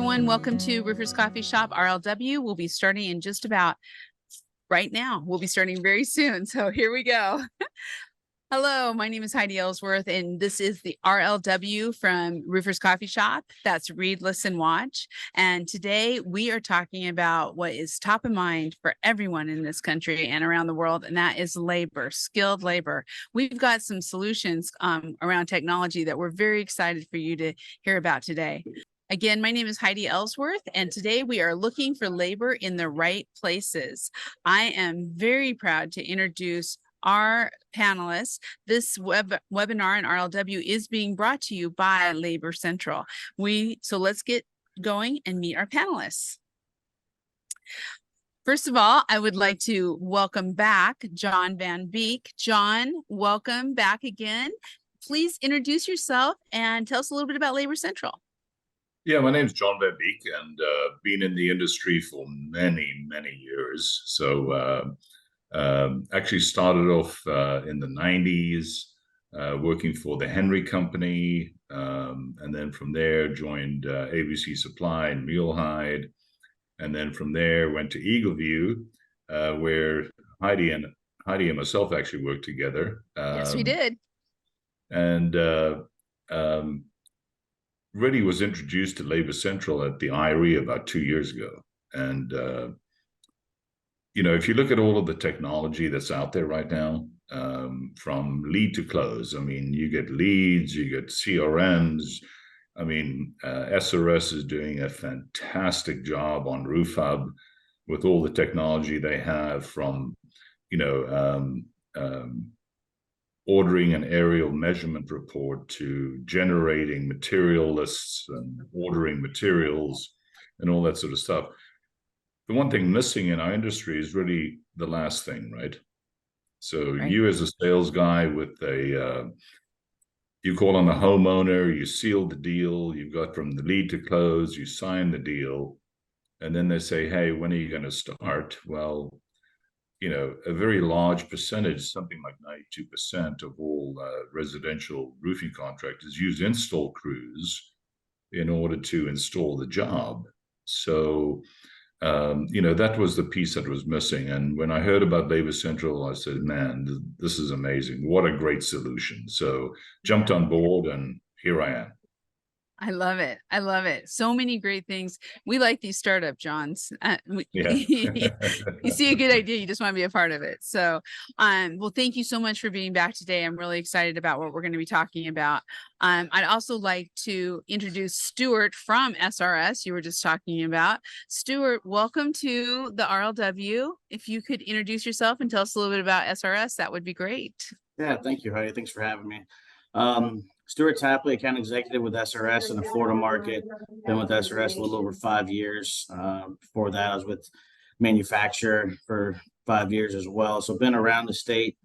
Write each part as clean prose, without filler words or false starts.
everyone. Welcome to Roofers Coffee Shop, RLW. We'll be starting in just about right now. We'll be starting very soon. So here we go. Hello, my name is Heidi Ellsworth, and this is the RLW from Roofers Coffee Shop. That's Read, Listen, Watch. And today we are talking about what is top of mind for everyone in this country and around the world, and that is labor, skilled labor. We've got some solutions around technology that we're very excited for you to hear about today. Again, my name is Heidi Ellsworth, and today we are looking for labor in the right places. I am very proud to introduce our panelists. This webinar in RLW is being brought to you by Labor Central. So let's get going and meet our panelists. First of all, I would like to welcome back John Van Beek. John, welcome back again. Please introduce yourself and tell us a little bit about Labor Central. Yeah, my name is John Van Beek, and been in the industry for many, many years. So actually started off in the 90s working for the Henry Company, and then from there joined ABC Supply in Mulehide, and then from there went to Eagleview, where Heidi and myself actually worked together. Yes, we did. And really was introduced to Labor Central at the IRE about 2 years ago. And, you know, if you look at all of the technology that's out there right now, from lead to close, I mean, you get leads, you get CRMs. I mean, SRS is doing a fantastic job on RoofHub with all the technology they have, from, you know, ordering an aerial measurement report to generating material lists and ordering materials and all that sort of stuff. The one thing missing in our industry is really the last thing, right? So right. You as a sales guy with you call on the homeowner, you seal the deal, you've got from the lead to close, you sign the deal, and then they say, hey, when are you going to start? Well, you know, a very large percentage, something like 92% of all residential roofing contractors use install crews in order to install the job. So, you know, that was the piece that was missing. And when I heard about Labor Central, I said, man, this is amazing. What a great solution. So jumped on board, and here I am. I love it. I love it. So many great things. We like these startup Johns. Yeah. You see a good idea, you just want to be a part of it. So, well, thank you so much for being back today. I'm really excited about what we're going to be talking about. I'd also like to introduce Stuart from SRS. You were just talking about. Stuart, welcome to the RLW. If you could introduce yourself and tell us a little bit about SRS, that would be great. Yeah, thank you, Heidi. Thanks for having me. Stuart Tapley, account executive with SRS in the Florida market. Been with SRS a little over 5 years. Before that, I was with manufacturer for 5 years as well. So been around the state,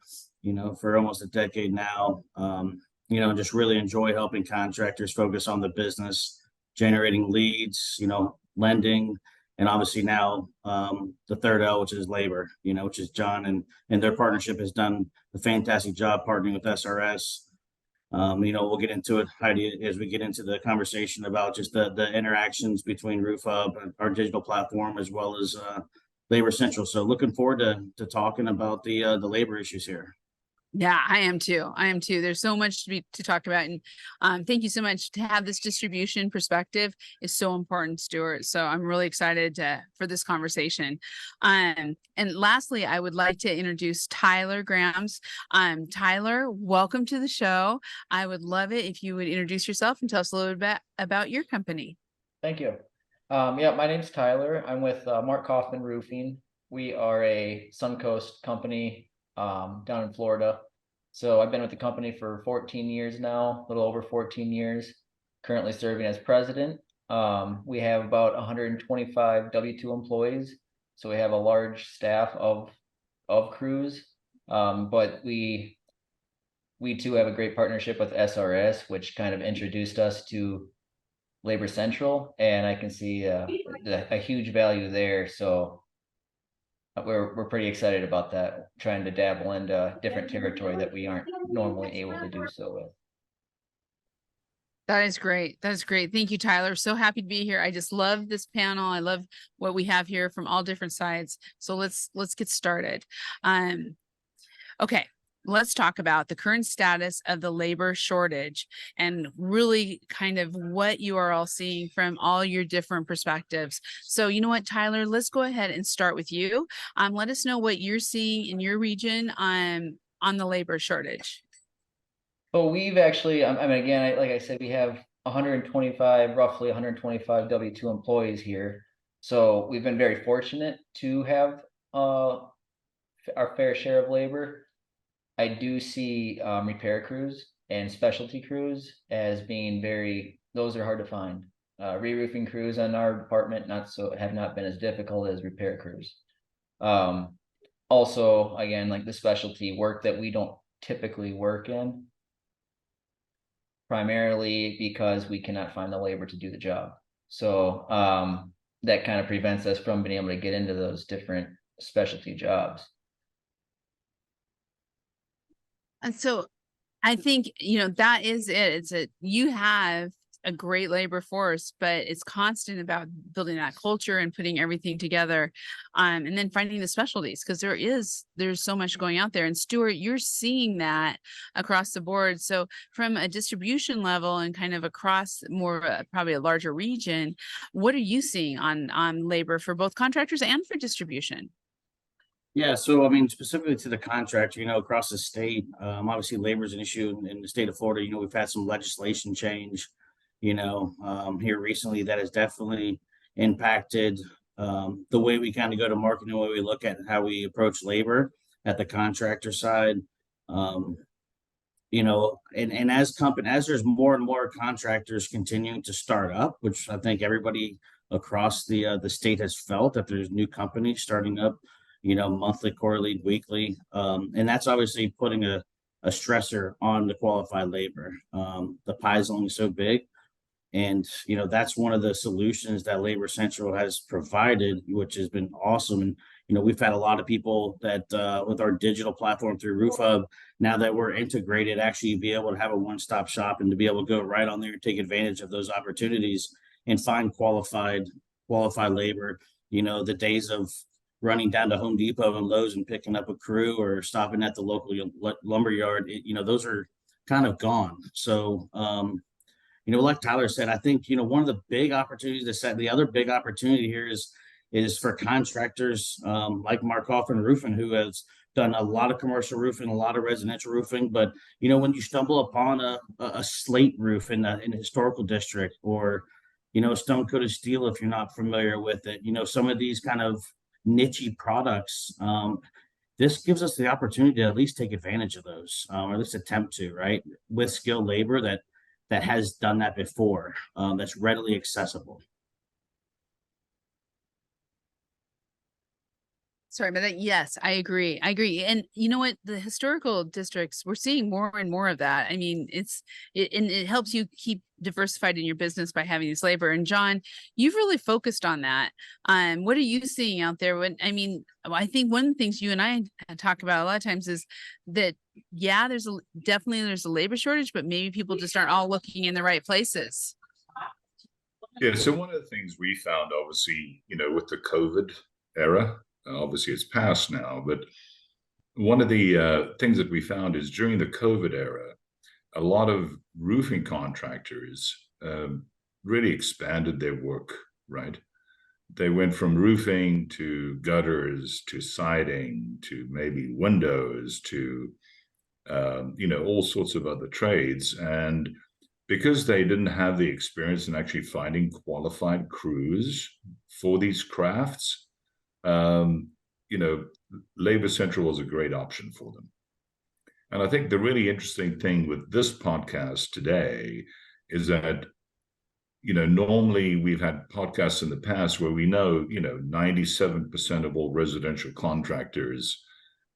you know, for almost a decade now. You know, just really enjoy helping contractors focus on the business, generating leads, you know, lending, and obviously now the third L, which is labor, you know, which is John and their partnership has done a fantastic job partnering with SRS. You know, we'll get into it, Heidi, as we get into the conversation about just the interactions between RoofHub and our digital platform, as well as Labor Central. So looking forward to talking about the labor issues here. Yeah, I am too. I am too. There's so much to talk about. And thank you so much. To have this distribution perspective is so important, Stuart. So I'm really excited for this conversation. And lastly, I would like to introduce Tyler Grams. Tyler, welcome to the show. I would love it if you would introduce yourself and tell us a little bit about your company. Thank you. Yeah, my name's Tyler. I'm with Mark Kaufman Roofing. We are a Suncoast company down in Florida. So I've been with the company for 14 years now, a little over 14 years, currently serving as president. We have about 125 W-2 employees. So we have a large staff of crews, but we too have a great partnership with SRS, which kind of introduced us to Labor Central, and I can see a huge value there. So we're pretty excited about that, trying to dabble into different territory that we aren't normally able to do so with. That is great. That's great. Thank you, Tyler. So happy to be here. I just love this panel. I love what we have here from all different sides. So let's get started. Okay. Let's talk about the current status of the labor shortage and really kind of what you are all seeing from all your different perspectives. So you know what, Tyler, let's go ahead and start with you. Let us know what you're seeing in your region on the labor shortage. But we've actually, I mean, again, like I said, we have 125, roughly 125 W-2 employees here. So we've been very fortunate to have our fair share of labor. I do see repair crews and specialty crews as being those are hard to find. Re-roofing crews in our department have not been as difficult as repair crews. Also, again, like the specialty work that we don't typically work in, primarily because we cannot find the labor to do the job. So that kind of prevents us from being able to get into those different specialty jobs. And so I think, that is it. You have a great labor force, but it's constant about building that culture and putting everything together. And then finding the specialties, because there's so much going out there. And Stuart, you're seeing that across the board. So from a distribution level and kind of across more, probably a larger region, what are you seeing on labor for both contractors and for distribution? Yeah, so I mean, specifically to the contractor, across the state, obviously labor is an issue in the state of Florida. We've had some legislation change, here recently that has definitely impacted the way we kind of go to market and the way we look at how we approach labor at the contractor side. And as there's more and more contractors continuing to start up, which I think everybody across the state has felt that there's new companies starting up, monthly, quarterly, weekly. And that's obviously putting a stressor on the qualified labor. The pie is only so big. And, that's one of the solutions that Labor Central has provided, which has been awesome. And, we've had a lot of people that with our digital platform through RoofHub, now that we're integrated, actually be able to have a one-stop shop and to be able to go right on there and take advantage of those opportunities and find qualified labor. The days of running down to Home Depot and Lowe's and picking up a crew or stopping at the local lumber yard, those are kind of gone. So, like Tyler said, I think, one of the big opportunities the other big opportunity here is for contractors like Mark Hoffman Roofing, who has done a lot of commercial roofing, a lot of residential roofing. But, when you stumble upon a slate roof in a historical district or, stone coated steel, if you're not familiar with it, some of these kind of niche products, this gives us the opportunity to at least take advantage of those, or at least attempt to, right, with skilled labor that has done that before, that's readily accessible. Sorry about that. Yes, I agree. And you know what? The historical districts, we're seeing more and more of that. I mean, it helps you keep diversified in your business by having this labor. And John, you've really focused on that. What are you seeing out there? I think one of the things you and I talk about a lot of times is that, yeah, there's a labor shortage, but maybe people just aren't all looking in the right places. Yeah, so one of the things we found, obviously, with the COVID era, obviously it's past now, but one of the things that we found is during the COVID era, a lot of roofing contractors really expanded their work, right? They went from roofing to gutters to siding to maybe windows to, all sorts of other trades. And because they didn't have the experience in actually finding qualified crews for these crafts, Labor Central was a great option for them. And I think the really interesting thing with this podcast today is that, normally we've had podcasts in the past where we know, 97% of all residential contractors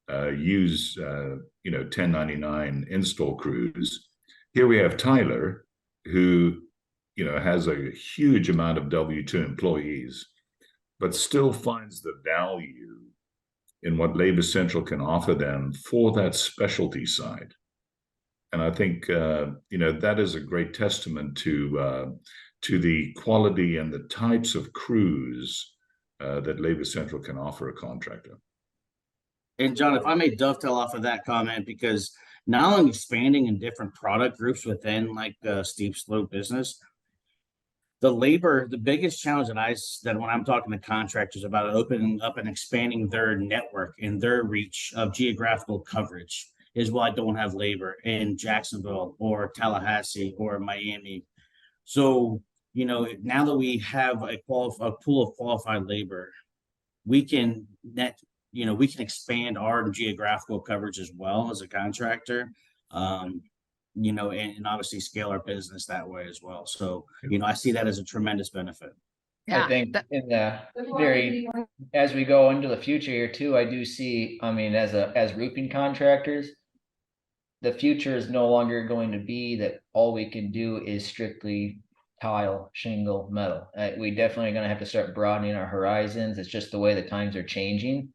use, 1099 install crews. Here we have Tyler, who, has a huge amount of W-2 employees, but still finds the value in what Labor Central can offer them for that specialty side. And I think, that is a great testament to the quality and the types of crews that Labor Central can offer a contractor. And John, if I may dovetail off of that comment, because not only expanding in different product groups within like the steep slope business, the biggest challenge that when I'm talking to contractors about opening up and expanding their network and their reach of geographical coverage is, well, I don't have labor in Jacksonville or Tallahassee or Miami. So, now that we have a pool of qualified labor, we can expand our geographical coverage as well as a contractor. And obviously scale our business that way as well. So, I see that as a tremendous benefit. Yeah, I think as we go into the future here too, I do see, I mean, as roofing contractors, the future is no longer going to be that all we can do is strictly tile, shingle, metal. We definitely are going to have to start broadening our horizons. It's just the way the times are changing.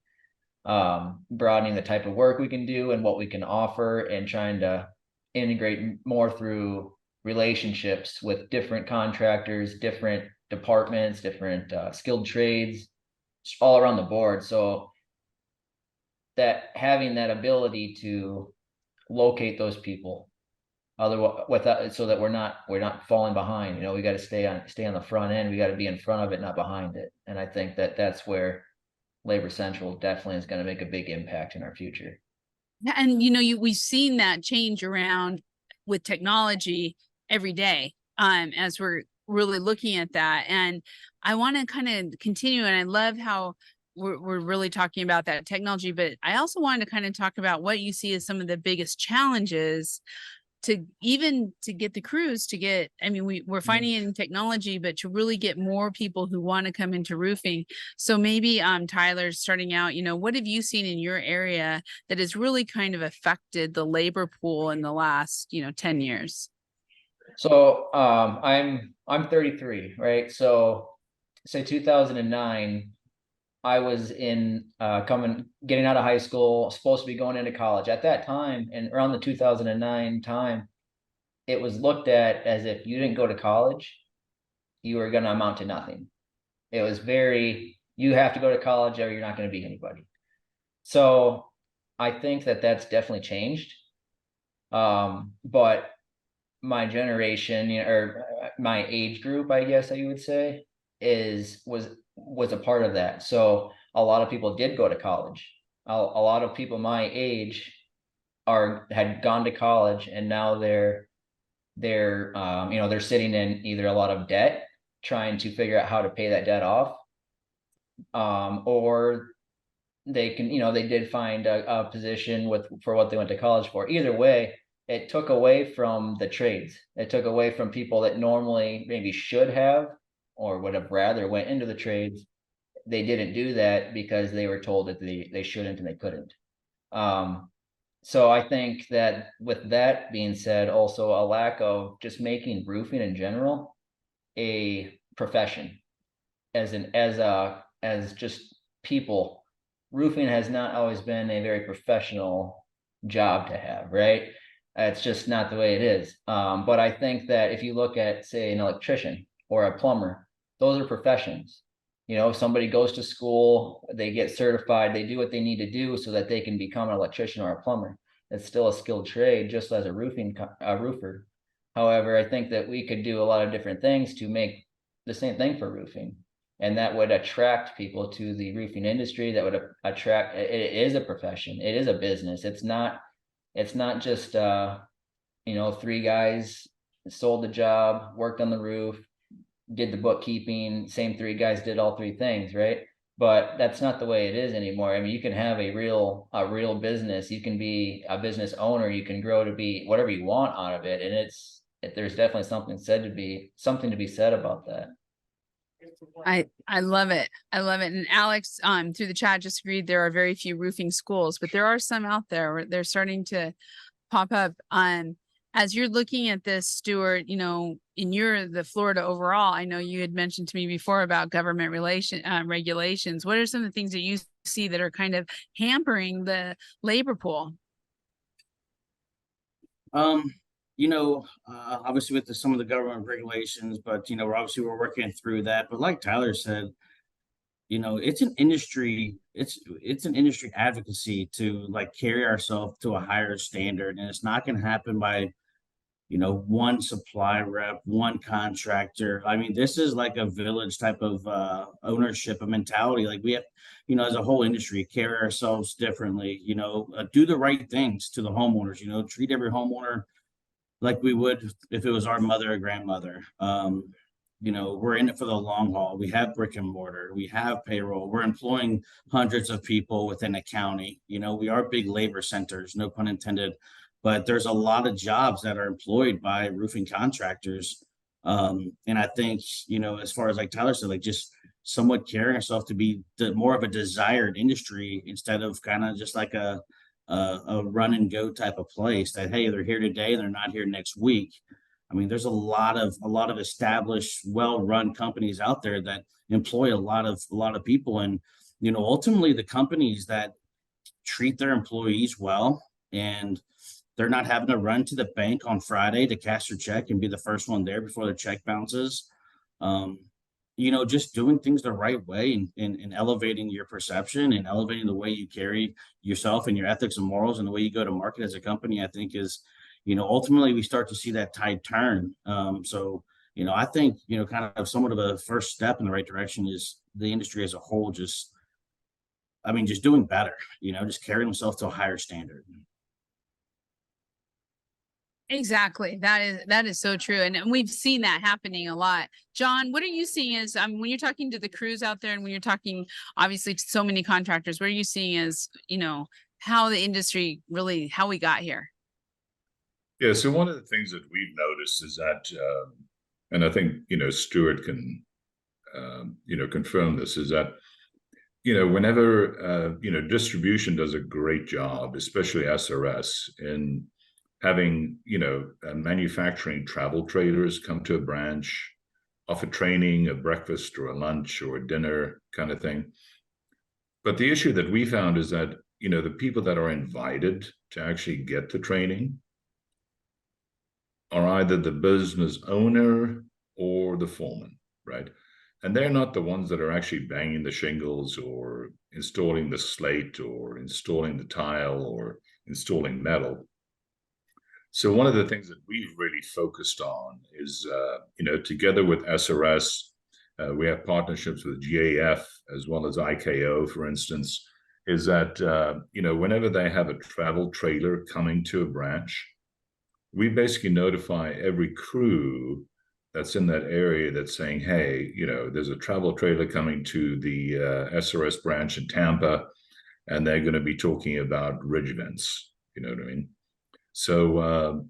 Broadening the type of work we can do and what we can offer, and trying to integrate more through relationships with different contractors, different departments, different skilled trades, all around the board. So that having that ability to locate those people, so that we're not falling behind. We got to stay on the front end. We got to be in front of it, not behind it. And I think that's where Labor Central definitely is going to make a big impact in our future. And we've seen that change around with technology every day, as we're really looking at that. And I want to kind of continue, and I love how we're really talking about that technology, but I also wanted to kind of talk about what you see as some of the biggest challenges to get the crews to get, we're finding it in technology, but to really get more people who want to come into roofing. So maybe Tyler, starting out, what have you seen in your area that has really kind of affected the labor pool in the last 10 years? So I'm 33, right? So say 2009, I was getting out of high school, supposed to be going into college at that time. And around the 2009 time, it was looked at as if you didn't go to college, you were going to amount to nothing. It was you have to go to college or you're not going to be anybody. So I think that's definitely changed. But my generation, or my age group, I guess you would say, was a part of that. So a lot of people did go to college. A lot of people my age had gone to college, and now they're sitting in either a lot of debt, trying to figure out how to pay that debt off, or they did find a position for what they went to college for. Either way, it took away from the trades. It took away from people that normally maybe should have or would have rather went into the trades. They didn't do that because they were told that they shouldn't and they couldn't. So I think that with that being said, also a lack of just making roofing in general a profession, as just people. Roofing has not always been a very professional job to have, right? It's just not the way it is. But I think that if you look at, say, an electrician or a plumber, those are professions. Somebody goes to school, they get certified, they do what they need to do so that they can become an electrician or a plumber. It's still a skilled trade, just as a roofer. However, I think that we could do a lot of different things to make the same thing for roofing, and that would attract people to the roofing industry. That would attract. It is a profession. It is a business. It's not just 3 guys sold the job, worked on the roof, did the bookkeeping, same 3 guys did all 3 things, right? But that's not the way it is anymore. You can have a real business. You can be a business owner. You can grow to be whatever you want out of it. And there's definitely something to be said about that. I love it. I love it. And Alex, through the chat, just agreed there are very few roofing schools, but there are some out there where they're starting to pop up. As you're looking at this, Stuart, in the Florida overall, I know you had mentioned to me before about government regulations. What are some of the things that you see that are kind of hampering the labor pool? Obviously with some of the government regulations, but we're working through that. But like Tyler said, it's an industry, it's an industry advocacy to like carry ourselves to a higher standard. And it's not going to happen by, one supply rep, one contractor. I mean, this is like a village type of ownership, a mentality. Like we have, as a whole industry, carry ourselves differently, do the right things to the homeowners, treat every homeowner like we would if it was our mother or grandmother. We're in it for the long haul. We have brick and mortar, we have payroll, we're employing hundreds of people within a county. We are big labor centers, no pun intended, but there's a lot of jobs that are employed by roofing contractors. And I think, as far as like Tyler said, like just somewhat carrying ourselves to be more of a desired industry instead of kind of just like a run and go type of place that, hey, they're here today and they're not here next week. I mean, there's a lot of established, well-run companies out there that employ a lot of people. And, ultimately the companies that treat their employees well and they're not having to run to the bank on Friday to cash their check and be the first one there before their check bounces. Just doing things the right way and elevating your perception and elevating the way you carry yourself and your ethics and morals and the way you go to market as a company, I think is, ultimately we start to see that tide turn. I think, kind of somewhat of a first step in the right direction is the industry as a whole, just doing better, just carrying themselves to a higher standard. Exactly. That is so true. And we've seen that happening a lot. John, what are you seeing as, when you're talking to the crews out there and when you're talking obviously to so many contractors, what are you seeing as, how the industry really, how we got here? Yeah. So one of the things that we've noticed is that, and I think, Stuart can, confirm this, is that, whenever, distribution does a great job, especially SRS, in having, manufacturing travel trailers come to a branch, offer training, a breakfast or a lunch or a dinner kind of thing. But the issue that we found is that, the people that are invited to actually get the training are either the business owner or the foreman, right? And they're not the ones that are actually banging the shingles or installing the slate or installing the tile or installing metal. So one of the things that we've really focused on is, together with SRS, we have partnerships with GAF as well as IKO, for instance, is that, whenever they have a travel trailer coming to a branch, we basically notify every crew that's in that area that's saying, hey, there's a travel trailer coming to the SRS branch in Tampa, and they're going to be talking about ridge events. You know what I mean? So,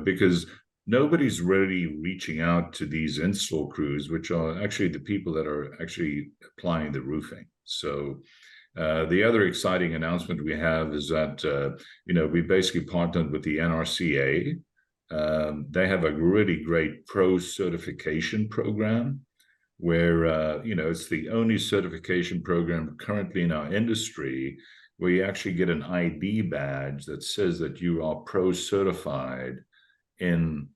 because nobody's really reaching out to these install crews, which are actually the people that are actually applying the roofing. So the other exciting announcement we have is that, we basically partnered with the NRCA. They have a really great pro certification program where, it's the only certification program currently in our industry where you actually get an ID badge that says that you are pro certified in,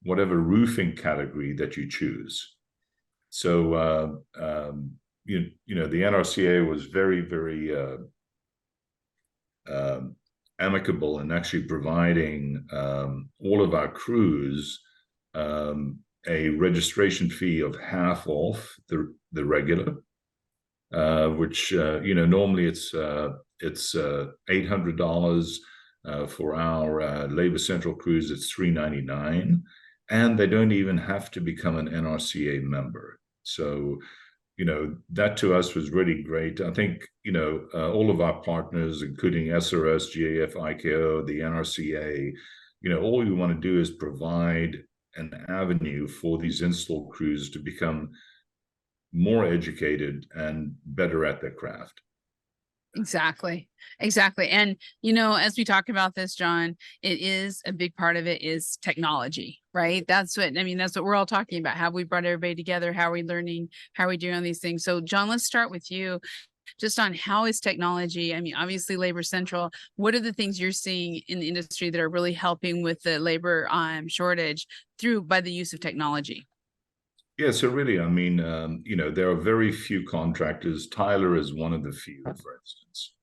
whatever roofing category that you choose. So, the NRCA was very, very amicable in actually providing all of our crews a registration fee of half off the regular. Which normally it's $800 for our Labor Central crews. It's $399, and they don't even have to become an NRCA member. So, that to us was really great. I think all of our partners, including SRS, GAF, IKO, the NRCA, all we want to do is provide an avenue for these install crews to become more educated and better at their craft. Exactly. And, as we talk about this, John, it is a big part of it is technology, right? That's what we're all talking about. How we brought everybody together, how are we learning, how are we doing on these things? So John, let's start with you. just on how is technology, I mean, obviously Labor Central, what are the things you're seeing in the industry that are really helping with the labor shortage by the use of technology? Yeah, so really, I mean, there are very few contractors. Tyler is one of the few, for instance,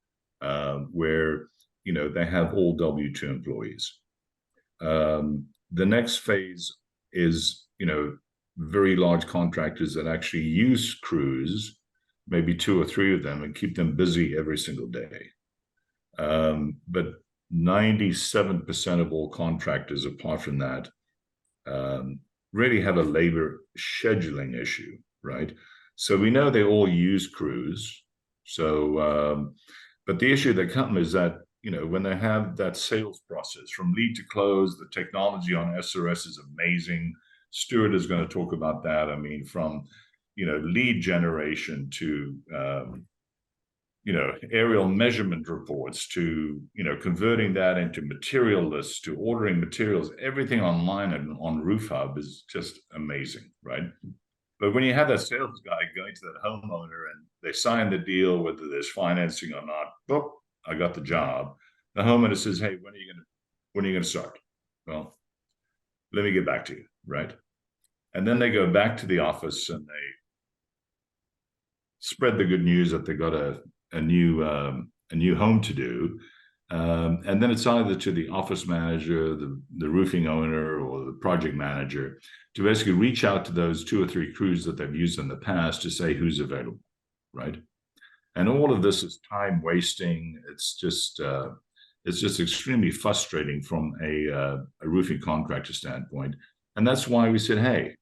where, they have all W-2 employees. The next phase is, very large contractors that actually use crews, maybe 2 or 3 of them, and keep them busy every single day. But 97% of all contractors, apart from that, really have a labor scheduling issue, right? So we know they all use crews. So, but the issue that comes is that, when they have that sales process from lead to close, the technology on SRS is amazing. Stuart is going to talk about that. I mean, from, lead generation to, aerial measurement reports to, converting that into material lists to ordering materials, everything online and on Roof Hub is just amazing, right? But when you have that sales guy going to that homeowner and they sign the deal, whether there's financing or not, boop, I got the job. The homeowner says, hey, when are you gonna start? Well, let me get back to you, right? And then they go back to the office and they spread the good news that they got a new home to do, and then it's either to the office manager, the roofing owner, or the project manager to basically reach out to those 2 or 3 crews that they've used in the past to say who's available, right? And all of this is time wasting. It's just extremely frustrating from a roofing contractor standpoint, and that's why we said, hey,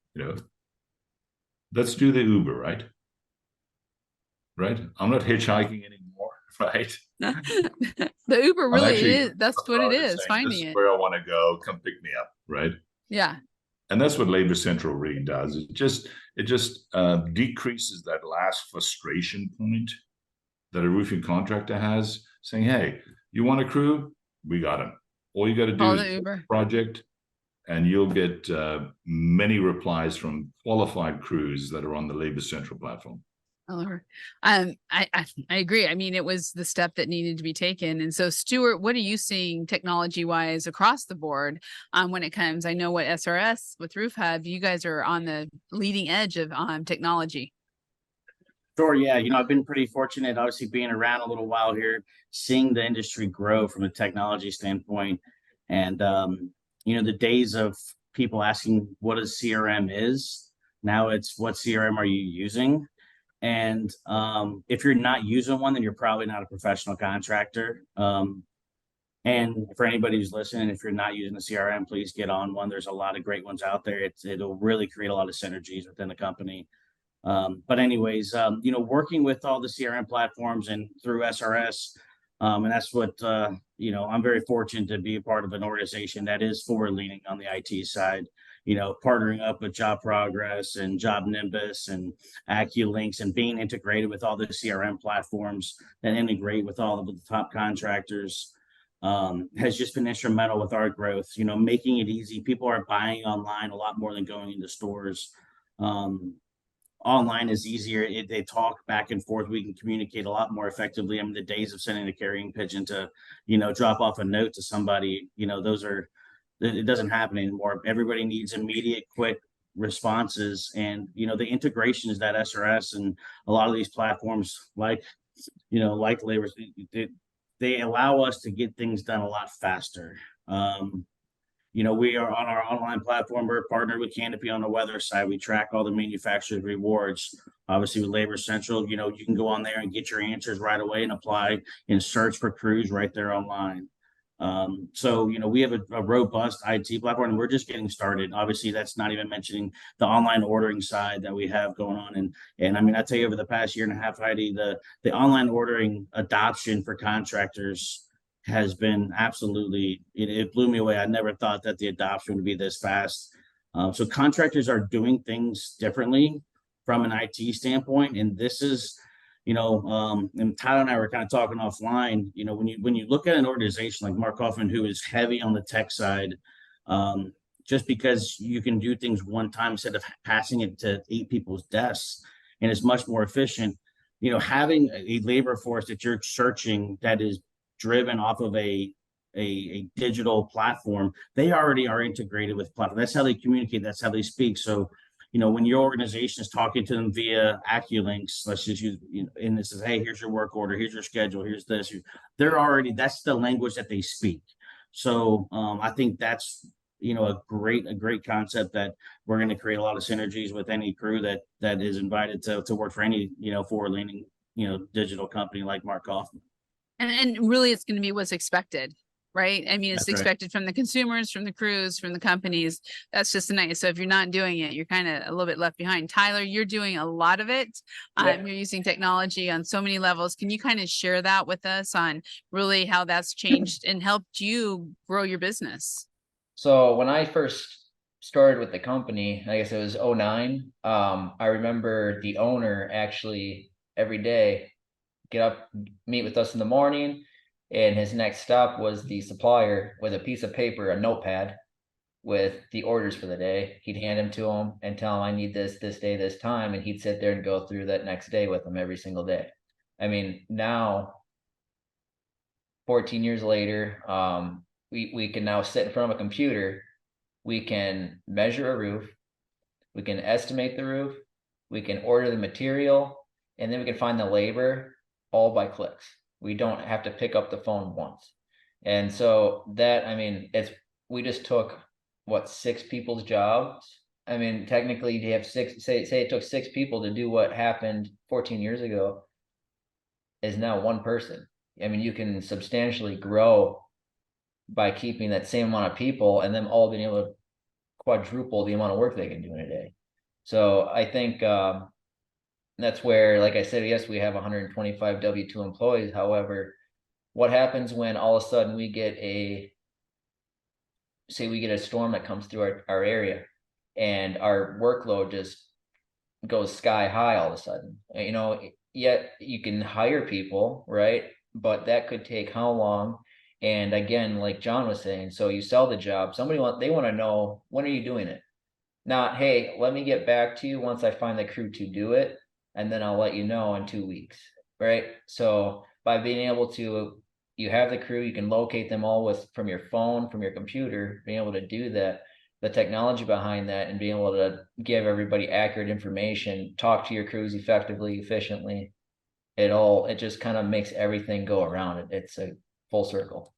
let's do the Uber, right? Right? I'm not hitchhiking anymore, right? The Uber really is, that's what it is, finding it. Where I want to go, come pick me up, right? Yeah. And that's what Labor Central really does. It just decreases that last frustration point that a roofing contractor has, saying, hey, you want a crew? We got them. All you got to do is Uber project, and you'll get many replies from qualified crews that are on the Labor Central platform. I agree. I mean, it was the step that needed to be taken. And so, Stuart, what are you seeing technology wise across the board when it comes? I know what SRS with Roof Hub, you guys are on the leading edge of technology. Sure. Yeah. I've been pretty fortunate, obviously being around a little while here, seeing the industry grow from a technology standpoint. And, the days of people asking what a CRM is, now it's what CRM are you using? And if you're not using one, then you're probably not a professional contractor. And for anybody who's listening, if you're not using a CRM, please get on one. There's a lot of great ones out there. It'll really create a lot of synergies within the company. But anyways, working with all the CRM platforms and through SRS, and that's what, I'm very fortunate to be a part of an organization that is forward leaning on the IT side. Partnering up with Job Progress and Job Nimbus and AccuLinks and being integrated with all the CRM platforms that integrate with all of the top contractors has just been instrumental with our growth, making it easy. People are buying online a lot more than going into stores. Online is easier. They talk back and forth. We can communicate a lot more effectively. I mean, the days of sending a carrying pigeon to, drop off a note to somebody, it doesn't happen anymore. Everybody needs immediate, quick responses. And, the integration is that SRS and a lot of these platforms like Labor, they allow us to get things done a lot faster. We are on our online platform. We're partnered with Canopy on the weather side. We track all the manufacturers' rewards. Obviously, with Labor Central, you can go on there and get your answers right away and apply and search for crews right there online. So, we have a robust IT platform, and we're just getting started. Obviously, that's not even mentioning the online ordering side that we have going on. And I mean, I tell you, over the past year and a half, Heidi, the online ordering adoption for contractors has been absolutely, it blew me away. I never thought that the adoption would be this fast. So contractors are doing things differently from an IT standpoint. And this is, and Tyler and I were kind of talking offline, when you look at an organization like Mark Hoffman, who is heavy on the tech side, just because you can do things one time instead of passing it to 8 people's desks, and it's much more efficient. having a labor force that you're searching that is driven off of a digital platform, they already are integrated with platform. That's how they communicate. That's how they speak. So, when your organization is talking to them via AccuLinks, let's just use, and this is, hey, here's your work order, here's your schedule, here's this. That's the language that they speak. So I think that's, a great concept that we're going to create a lot of synergies with any crew that is invited to work for any, forward-leaning, digital company like Mark Kaufman. And really it's going to be what's expected, right? I mean, it's That's right. expected from the consumers, from the crews, from the companies. That's just nice. So if you're not doing it, you're kind of a little bit left behind. Tyler, you're doing a lot of it. Yeah. You're using technology on so many levels. Can you kind of share that with us on really how that's changed and helped you grow your business? So when I first started with the company, I guess it was 2009. I remember the owner actually every day get up, meet with us in the morning, and his next stop was the supplier with a piece of paper, a notepad with the orders for the day. He'd hand them to him and tell him, I need this day, this time, and he'd sit there and go through that next day with them every single day. I mean, now 14 years later, we can now sit in front of a computer. We can measure a roof. We can estimate the roof. We can order the material, and then we can find the labor all by clicks. We don't have to pick up the phone once. And so that, I mean, we just took 6 people's jobs. I mean, technically you have 6, say it took 6 people to do what happened 14 years ago, is now 1 person. I mean, you can substantially grow by keeping that same amount of people and them all being able to quadruple the amount of work they can do in a day. So I think that's where, like I said, yes, we have 125 W-2 employees. However, what happens when all of a sudden we get a storm that comes through our area and our workload just goes sky high all of a sudden? Yet you can hire people, right? But that could take how long? And again, like John was saying, so you sell the job, they want to know, when are you doing it? Not, hey, let me get back to you once I find the crew to do it, and then I'll let you know in 2 weeks, right? So by being able to, you have the crew, you can locate them all from your phone, from your computer, being able to do that, the technology behind that, and being able to give everybody accurate information, talk to your crews effectively, efficiently, it just kind of makes everything go around. It's a full circle.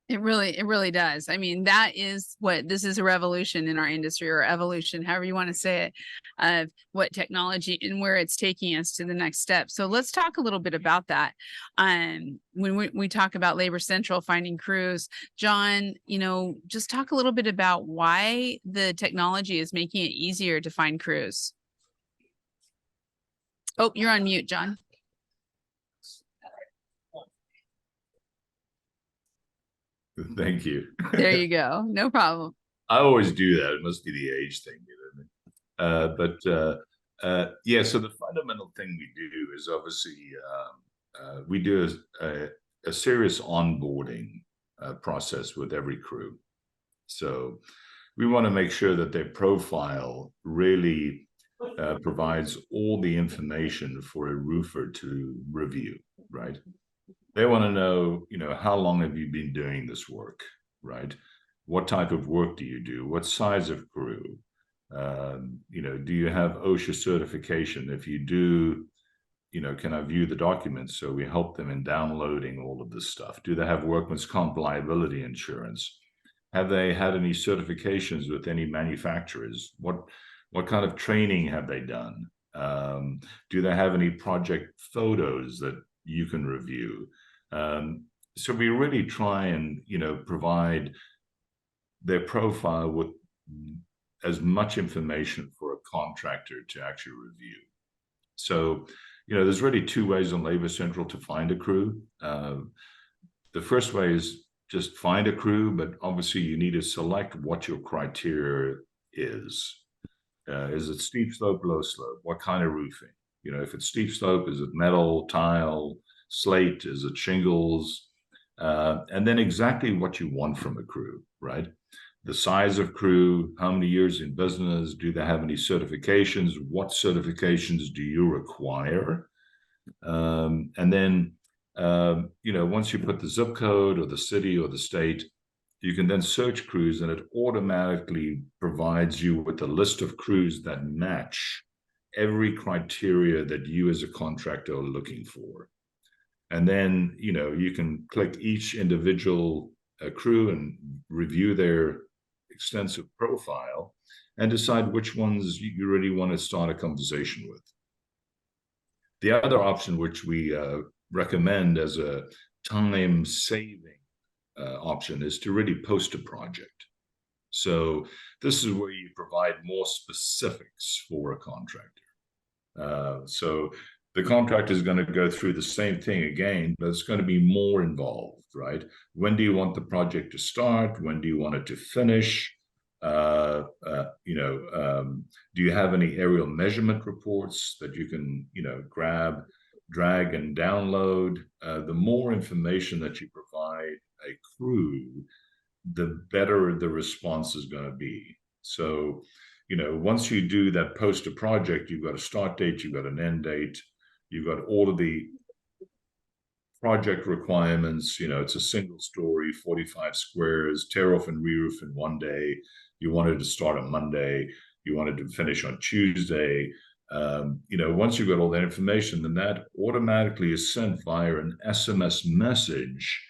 It really does. I mean, this is a revolution in our industry, or evolution, however you want to say it, of what technology and where it's taking us to the next step. So let's talk a little bit about that. When we talk about Labor Central, finding crews, John, just talk a little bit about why the technology is making it easier to find crews. Oh, you're on mute, John. Thank you. There you go. No problem. I always do that. It must be the age thing, yeah. So the fundamental thing we do is obviously we do a serious onboarding process with every crew. So we want to make sure that their profile really provides all the information for a roofer to review, right? They want to know, how long have you been doing this work, right? What type of work do you do? What size of crew? Do you have OSHA certification? If you do, can I view the documents? So we help them in downloading all of this stuff. Do they have workman's comp liability insurance? Have they had any certifications with any manufacturers? What kind of training have they done? Do they have any project photos that you can review? So we really try and, provide their profile with as much information for a contractor to actually review. So, there's really 2 ways on Labor Central to find a crew. The first way is just find a crew, but obviously you need to select what your criteria is. Is it steep slope, low slope? What kind of roofing? If it's steep slope, is it metal, tile, slate? Is it shingles? And then exactly what you want from a crew, right? The size of crew, how many years in business, do they have any certifications? What certifications do you require? And then, once you put the zip code or the city or the state, you can then search crews, and it automatically provides you with a list of crews that match every criteria that you as a contractor are looking for. And then, you can click each individual crew and review their extensive profile and decide which ones you really want to start a conversation with. The other option, which we recommend as a time-saving option, is to really post a project. So this is where you provide more specifics for a contractor. So the contractor is going to go through the same thing again, but it's going to be more involved, right? When do you want the project to start? When do you want it to finish? Do you have any aerial measurement reports that you can, grab, drag, and download? The more information that you provide a crew, the better the response is going to be. So, once you do that post a project, you've got a start date, you've got an end date, you've got all of the project requirements. It's a single story, 45 squares, tear off and re-roof in one day. You wanted to start on Monday, you wanted to finish on Tuesday. Once you've got all that information, then that automatically is sent via an SMS message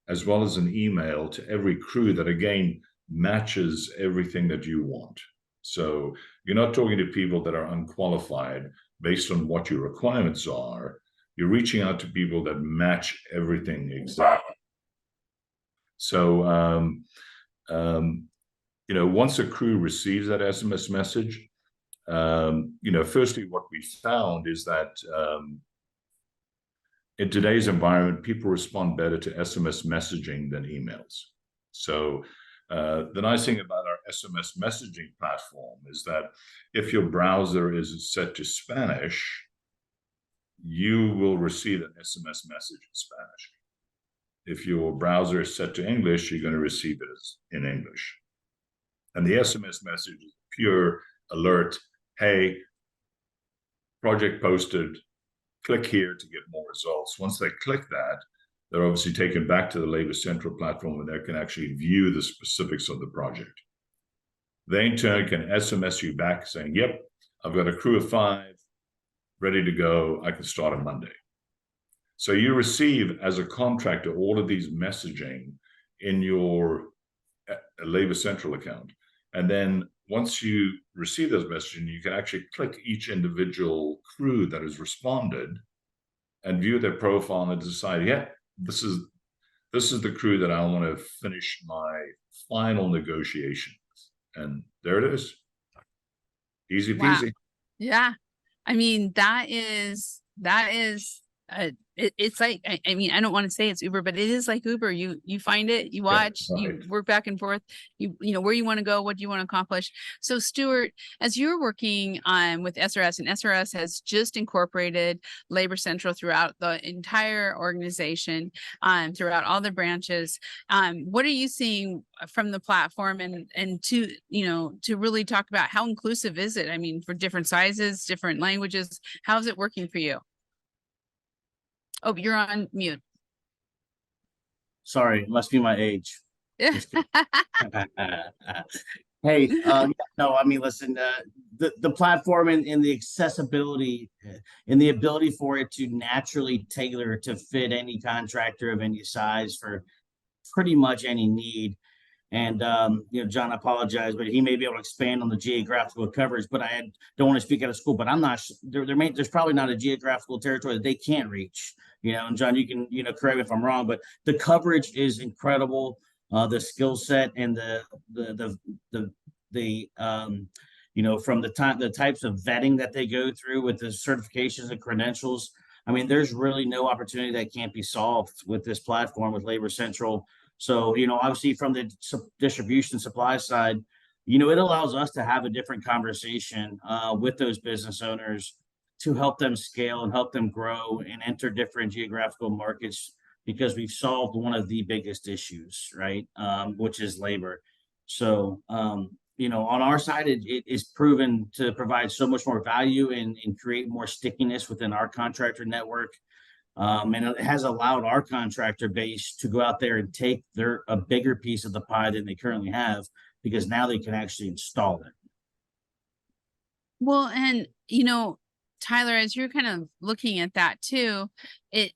as well as an email to every crew that, again, matches everything that you want. So you're not talking to people that are unqualified based on what your requirements are. You're reaching out to people that match everything exactly. So, once a crew receives that SMS message, firstly, what we found is that in today's environment, people respond better to SMS messaging than emails. So the nice thing about our SMS messaging platform is that if your browser is set to Spanish, you will receive an SMS message in Spanish. If your browser is set to English, you're going to receive it in English. And the SMS message is pure alert. Hey, project posted, click here to get more results. Once they click that, they're obviously taken back to the Labor Central platform where they can actually view the specifics of the project. They in turn can SMS you back saying, yep, I've got a crew of 5 ready to go. I can start on Monday. So you receive, as a contractor, all of these messaging in your Labor Central account. And then once you receive those messaging, you can actually click each individual crew that has responded and view their profile and decide, yeah, this is the crew that I want to finish my final negotiation with. And there it is. Easy peasy. Wow. Yeah. I mean, that is it's like, I mean, I don't want to say it's Uber, but it is like Uber. You find it, you watch, right. You work back and forth, you know where you want to go, what do you want to accomplish. So Stuart, as you're working with SRS, and SRS has just incorporated Labor Central throughout the entire organization, throughout all the branches, what are you seeing from the platform, and to really talk about how inclusive is it? I mean, for different sizes, different languages, how is it working for you? Oh, you're on mute. Sorry, must be my age. Yeah. Hey, no, I mean, listen, the platform and the accessibility and the ability for it to naturally tailor to fit any contractor of any size for pretty much any need. And, John, I apologize, but he may be able to expand on the geographical coverage, but I don't want to speak out of school, but I'm not, there's probably not a geographical territory that they can't reach, and John, you can, correct me if I'm wrong, but the coverage is incredible. The skill set and from the types of vetting that they go through with the certifications and credentials. I mean, there's really no opportunity that can't be solved with this platform with Labor Central. So, obviously from the distribution supply side, it allows us to have a different conversation with those business owners to help them scale and help them grow and enter different geographical markets, because we've solved one of the biggest issues, right? Which is labor. So, on our side, it is proven to provide so much more value and create more stickiness within our contractor network. And it has allowed our contractor base to go out there and take a bigger piece of the pie than they currently have, because now they can actually install it. Well, and Tyler, as you're kind of looking at that too, it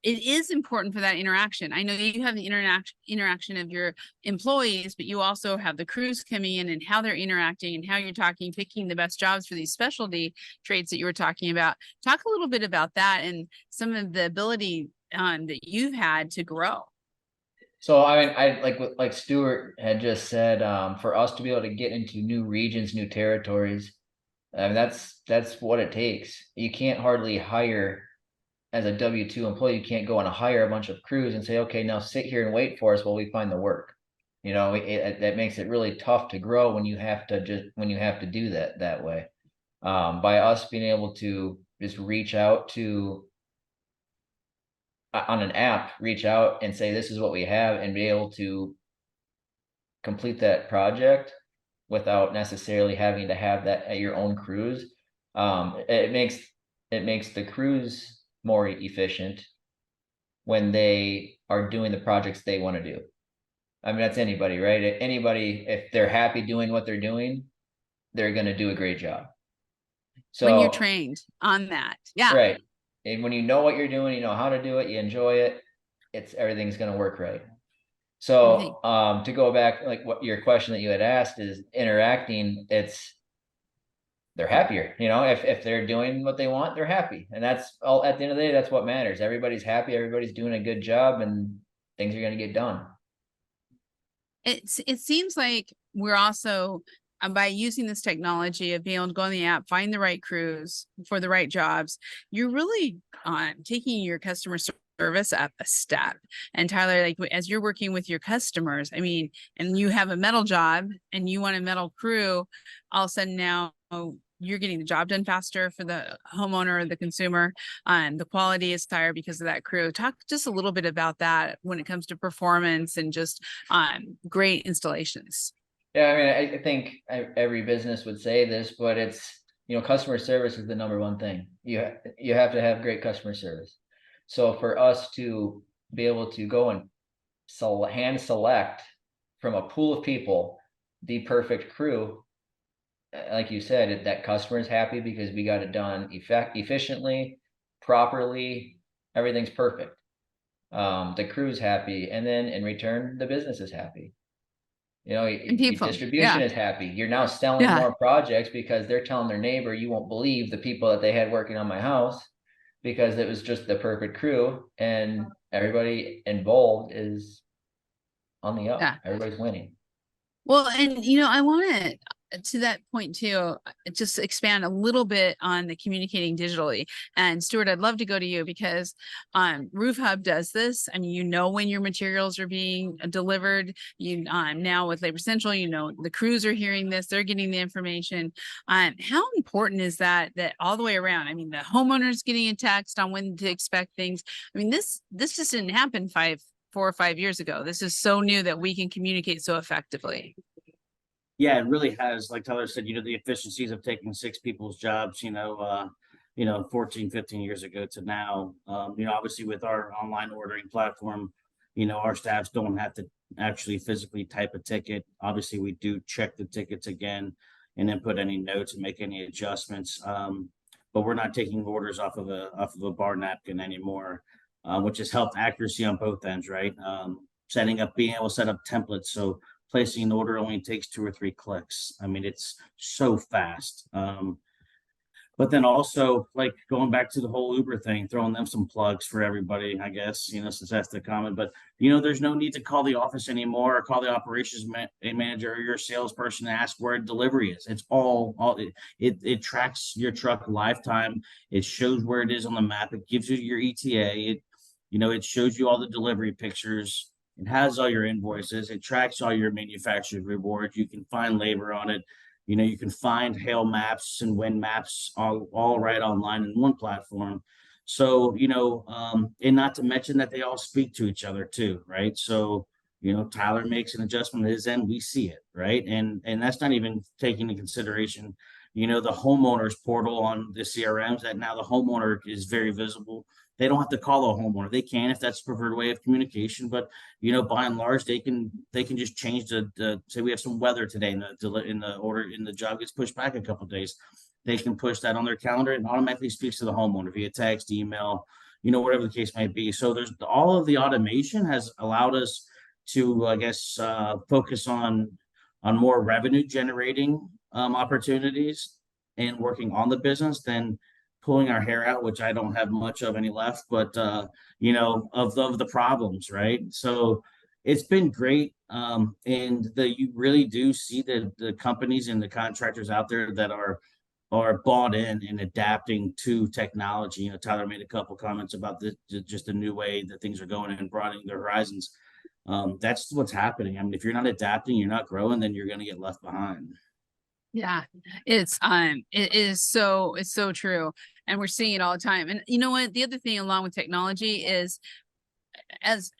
is important for that interaction. I know you have the interaction of your employees, but you also have the crews coming in and how they're interacting and how you're talking, picking the best jobs for these specialty trades that you were talking about. Talk a little bit about that and some of the ability that you've had to grow. So I mean, like Stuart had just said, for us to be able to get into new regions, new territories, I mean, that's what it takes. You can't hardly hire as a W-2 employee. You can't go and hire a bunch of crews and say, okay, now sit here and wait for us while we find the work. That makes it really tough to grow when you have to do that way. By us being able to just reach out to on an app, reach out and say, this is what we have, and be able to complete that project without necessarily having to have that at your own crews. It makes the crews more efficient when they are doing the projects they want to do. I mean, that's anybody, right? Anybody, if they're happy doing what they're doing, they're going to do a great job. So when you're trained on that. Yeah. Right. And when you know what you're doing, you know how to do it, you enjoy it, everything's going to work right. So to go back, like what your question that you had asked is interacting, they're happier, if they're doing what they want, they're happy. And that's all, at the end of the day, that's what matters. Everybody's happy, everybody's doing a good job, and things are going to get done. It seems like we're also, by using this technology of being able to go on the app, find the right crews for the right jobs, you're really taking your customer service up a step. And Tyler, like as you're working with your customers, I mean, and you have a metal job and you want a metal crew, all of a sudden now you're getting the job done faster for the homeowner or the consumer, and the quality is higher because of that crew. Talk just a little bit about that when it comes to performance and just great installations. Yeah, I mean, I think every business would say this, but it's, customer service is the number one thing. You have to have great customer service. So for us to be able to go and hand select from a pool of people the perfect crew, like you said, that customer is happy because we got it done efficiently, properly, everything's perfect. The crew's happy, and then in return, the business is happy. Distribution is happy. You're now selling more projects because they're telling their neighbor, you won't believe the people that they had working on my house, because it was just the perfect crew, and everybody involved is on the up. Yeah. Everybody's winning. Well, and I want to that point too, just expand a little bit on the communicating digitally. And Stuart, I'd love to go to you because Roof Hub does this. I mean, when your materials are being delivered, now with Labor Central, the crews are hearing this, they're getting the information. How important is that all the way around? I mean, the homeowner's getting a text on when to expect things. I mean, this just didn't happen 4 or 5 years ago. This is so new that we can communicate so effectively. Yeah, it really has. Like Tyler said, the efficiencies of taking 6 people's jobs, 14, 15 years ago to now. Obviously with our online ordering platform, our staffs don't have to actually physically type a ticket. Obviously, we do check the tickets again and then put any notes and make any adjustments. But we're not taking orders off of a bar napkin anymore, which has helped accuracy on both ends, right? Being able to set up templates. So placing an order only takes 2 or 3 clicks. I mean, it's so fast. But then also, like going back to the whole Uber thing, throwing them some plugs for everybody, I guess, since that's the comment. But, there's no need to call the office anymore or call the operations manager or your salesperson and ask where a delivery is. It's it tracks your truck lifetime. It shows where it is on the map. It gives you your ETA. It shows you all the delivery pictures. It has all your invoices. It tracks all your manufacturer's rewards. You can find labor on it. You can find hail maps and wind maps all right online in one platform. So, and not to mention that they all speak to each other too, right? So, Tyler makes an adjustment at his end, we see it, right? And that's not even taking into consideration, the homeowner's portal on the CRMs, that now the homeowner is very visible. They don't have to call the homeowner. They can if that's the preferred way of communication, but by and large, they can just change the say we have some weather today and the job gets pushed back a couple of days. They can push that on their calendar and automatically speaks to the homeowner via text, email, whatever the case might be. So there's all of the automation has allowed us to, I guess, focus on more revenue generating opportunities and working on the business than pulling our hair out, which I don't have much of any left, but of the problems, right? So it's been great. And you really do see the companies and the contractors out there that are bought in and adapting to technology. Tyler made a couple comments about just the new way that things are going and broadening their horizons. That's what's happening. I mean, if you're not adapting, you're not growing, then you're going to get left behind. Yeah, it's so true. And we're seeing it all the time. And you know what? The other thing along with technology is, as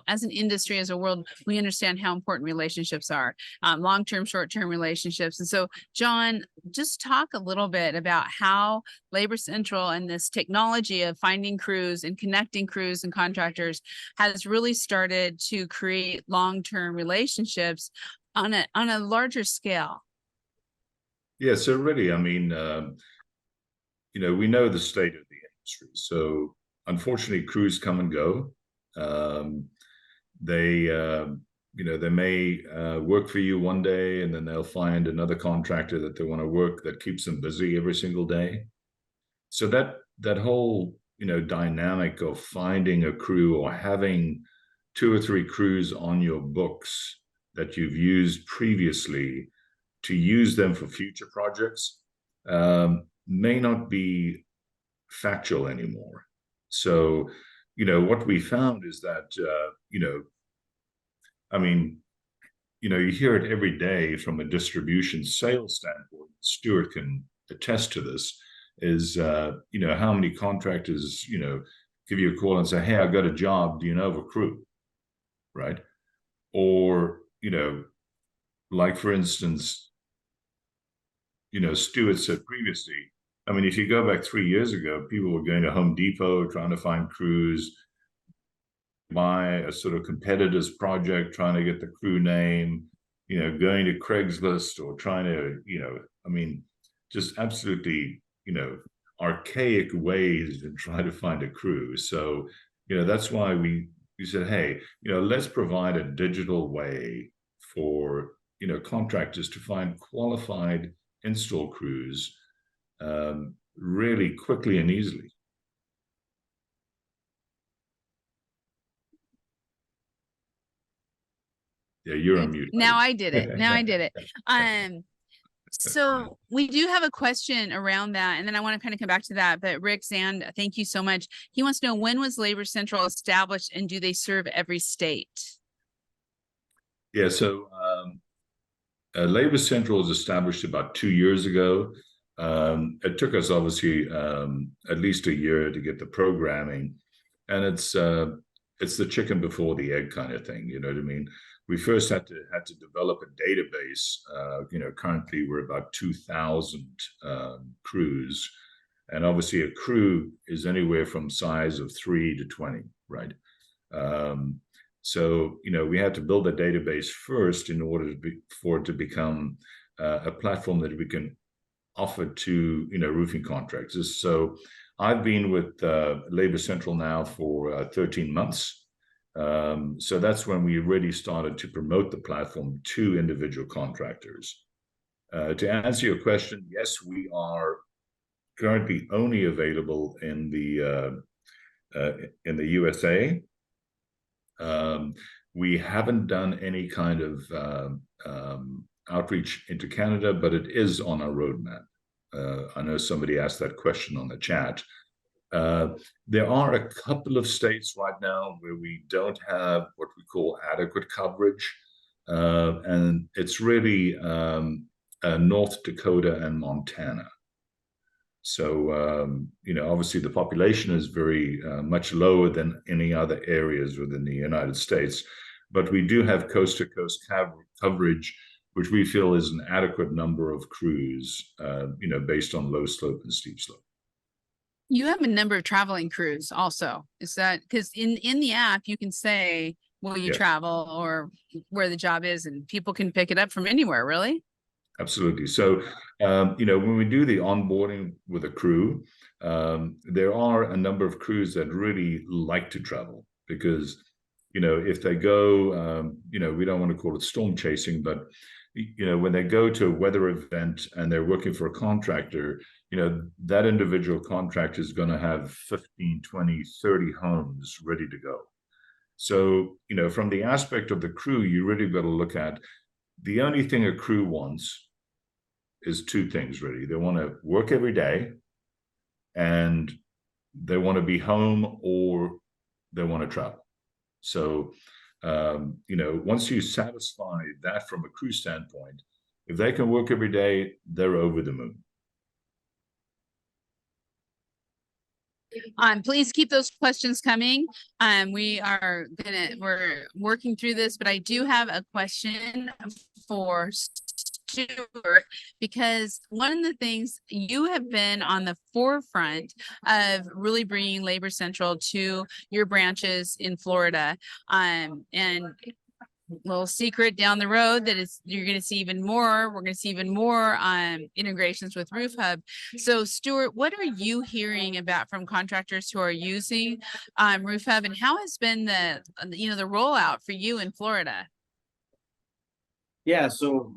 an industry, as a world, we understand how important relationships are, long-term, short-term relationships. And so, John, just talk a little bit about how Labor Central and this technology of finding crews and connecting crews and contractors has really started to create long-term relationships on a larger scale. Yeah, so really, I mean, we know the state of the industry. So unfortunately, crews come and go. They may work for you one day, and then they'll find another contractor that they want to work that keeps them busy every single day. So that whole dynamic of finding a crew or having 2 or 3 crews on your books that you've used previously to use them for future projects may not be factual anymore. So what we found is that, you hear it every day from a distribution sales standpoint. Stuart can attest to this, is, how many contractors, give you a call and say, hey, I got a job. Do you know of a crew? Right. Or, like, for instance, Stuart said previously, I mean, if you go back 3 years ago, people were going to Home Depot trying to find crews, buy a sort of competitor's project, trying to get the crew name, going to Craigslist or trying to, just absolutely, archaic ways to try to find a crew. So, that's why we said, hey, let's provide a digital way for, contractors to find qualified install crews really quickly and easily. Yeah, you're on mute. Now I did it. Now I did it. So we do have a question around that, and then I want to kind of come back to that. But Rick Zand, thank you so much. He wants to know, when was Labor Central established, and do they serve every state? Yeah, so Labor Central was established about 2 years ago. It took us obviously at least a year to get the programming, and it's the chicken before the egg kind of thing. You know what I mean? We first had to develop a database. Currently we're about 2,000 crews, and obviously a crew is anywhere from size of 3 to 20, right? So we had to build a database first in order for it to become a platform that we can offer to roofing contractors. So I've been with Labor Central now for 13 months. So that's when we really started to promote the platform to individual contractors. To answer your question, yes, we are currently only available in the USA. We haven't done any kind of outreach into Canada, but it is on our roadmap. I know somebody asked that question on the chat. There are a couple of states right now where we don't have what we call adequate coverage, and it's really North Dakota and Montana. So, obviously the population is very much lower than any other areas within the United States, but we do have coast-to-coast coverage, which we feel is an adequate number of crews, based on low slope and steep slope. You have a number of traveling crews also. Is that because in the app you can say, will you Yes. travel or where the job is, and people can pick it up from anywhere, really? Absolutely. So, when we do the onboarding with a crew, there are a number of crews that really like to travel because, if they go, we don't want to call it storm chasing, but, when they go to a weather event and they're working for a contractor, that individual contractor is going to have 15, 20, 30 homes ready to go. So, from the aspect of the crew, you really got to look at the only thing a crew wants is two things, really. They want to work every day and they want to be home, or they want to travel. So, once you satisfy that from a crew standpoint, if they can work every day, they're over the moon. Please keep those questions coming. We're working through this, but I do have a question for Stuart, because one of the things you have been on the forefront of really bringing Labor Central to your branches in Florida. And little secret down the road that is you're going to see even more. We're going to see even more integrations with Roof Hub. So Stuart, what are you hearing about from contractors who are using Roof Hub, and how has been the rollout for you in Florida? Yeah, so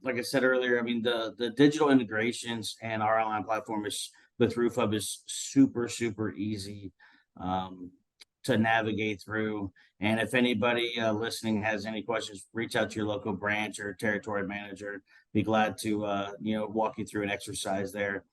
like I said earlier, I mean the digital integrations and our online platform is with Roof Hub is super easy to navigate through. And if anybody listening has any questions, reach out to your local branch or territory manager. Be glad to walk you through an exercise there.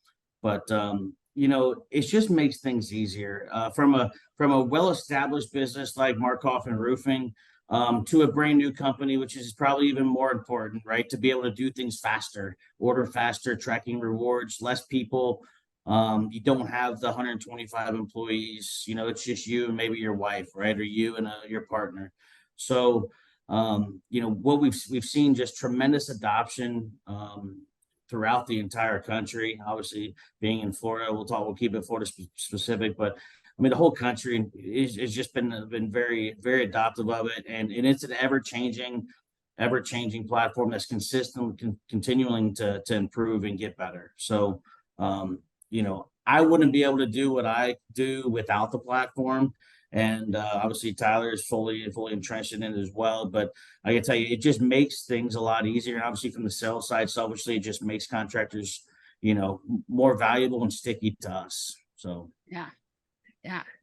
But it just makes things easier from a well-established business like Mark Coffin Roofing to a brand new company, which is probably even more important, right? To be able to do things faster, order faster, tracking rewards, less people. You don't have the 125 employees, it's just you and maybe your wife, right? Or you and your partner. So, what we've seen just tremendous adoption throughout the entire country. Obviously, being in Florida, we'll keep it Florida specific, but I mean, the whole country is just been very, very adoptive of it. And it's an ever-changing platform that's consistently continuing to improve and get better. So, I wouldn't be able to do what I do without the platform. And obviously Tyler is fully entrenched in it as well. But I can tell you, it just makes things a lot easier. And obviously from the sales side, selfishly, it just makes contractors, more valuable and sticky to us. So yeah,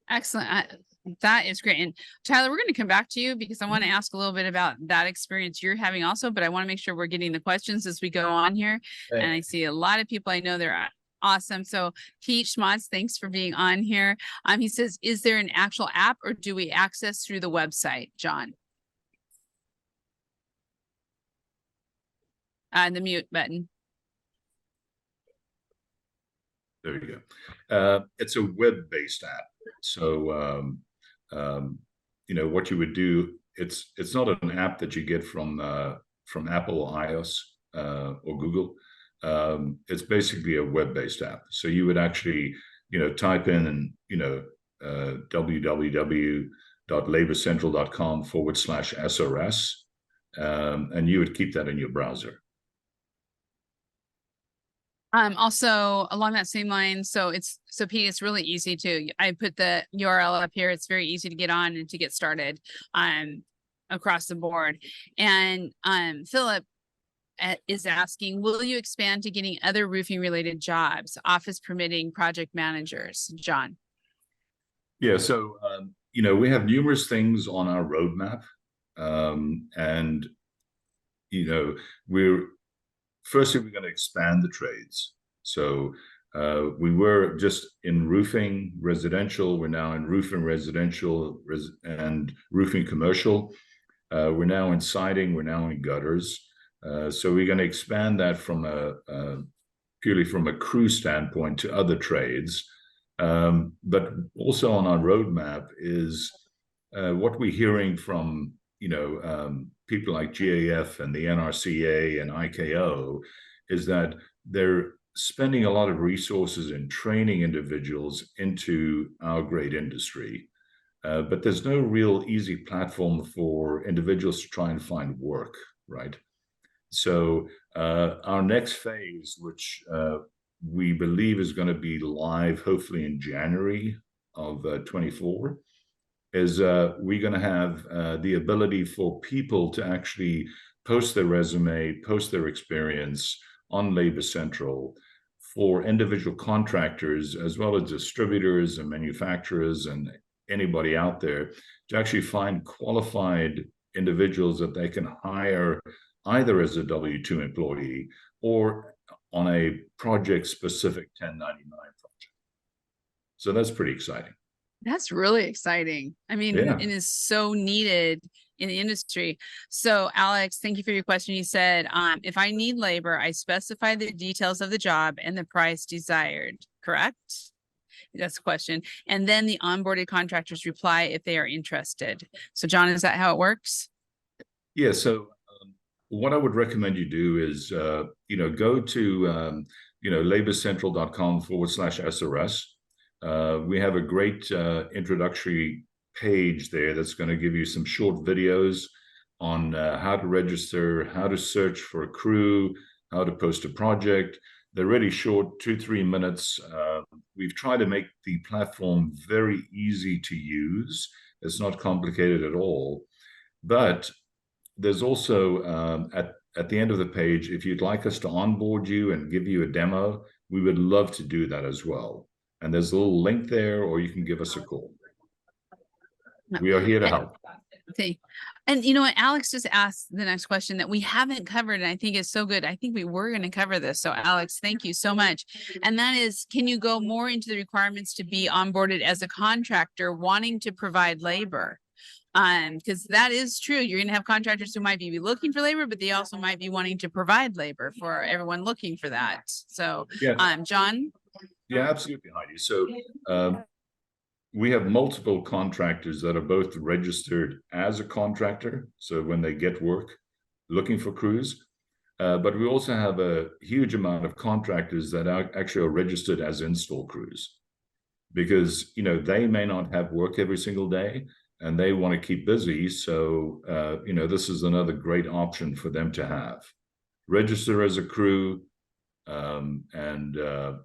excellent. That is great. And Tyler, we're going to come back to you because I want to ask a little bit about that experience you're having also, but I want to make sure we're getting the questions as we go on here. Right. And I see a lot of people I know they're awesome. So Pete Schmotz, thanks for being on here. He says, is there an actual app or do we access through the website, John? The mute button. There you go. It's a web-based app. So, what you would do, it's not an app that you get from Apple, iOS, or Google. It's basically a web-based app. So you would actually, type in and, www.laborcentral.com/SRS, and you would keep that in your browser. Also along that same line, so Pete, it's really easy I put the URL up here. It's very easy to get on and to get started across the board. And Philip is asking, will you expand to getting other roofing related jobs, office permitting, project managers? John. Yeah, so we have numerous things on our roadmap, and we're going to expand the trades. So we were just in roofing residential. We're now in roofing residential and roofing commercial. We're now in siding. We're now in gutters. So we're going to expand that from purely from a crew standpoint to other trades. But also on our roadmap is what we're hearing from, people like GAF and the NRCA and IKO is that they're spending a lot of resources in training individuals into our great industry. But there's no real easy platform for individuals to try and find work, right? So our next phase, which we believe is going to be live hopefully in January of 24, is we're going to have the ability for people to actually post their resume, post their experience on Labor Central for individual contractors, as well as distributors and manufacturers and anybody out there, to actually find qualified individuals that they can hire either as a W-2 employee or on a project-specific 1099 project. So that's pretty exciting. That's really exciting. I mean, Yeah. it is so needed in the industry. So Alex, thank you for your question. You said, if I need labor, I specify the details of the job and the price desired, correct? That's the question. And then the onboarded contractors reply if they are interested. So John, is that how it works? Yeah. So what I would recommend you do is, go to, laborcentral.com/SRS. We have a great introductory page there that's going to give you some short videos on how to register, how to search for a crew, how to post a project. They're really short, 2-3 minutes. We've tried to make the platform very easy to use. It's not complicated at all. But there's also, at the end of the page, if you'd like us to onboard you and give you a demo, we would love to do that as well. And there's a little link there, or you can give us a call. We are here to help. Okay. And you know what, Alex just asked the next question that we haven't covered, and I think is so good. I think we were going to cover this. So Alex, thank you so much. And that is, can you go more into the requirements to be onboarded as a contractor wanting to provide labor? Because that is true. You're going to have contractors who might be looking for labor, but they also might be wanting to provide labor for everyone looking for that. So, yeah. John? Yeah, absolutely, Heidi. So we have multiple contractors that are both registered as a contractor. So when they get work, looking for crews, but we also have a huge amount of contractors that actually are registered as install crews, because, they may not have work every single day and they want to keep busy. So, this is another great option for them to have. Register as a crew, and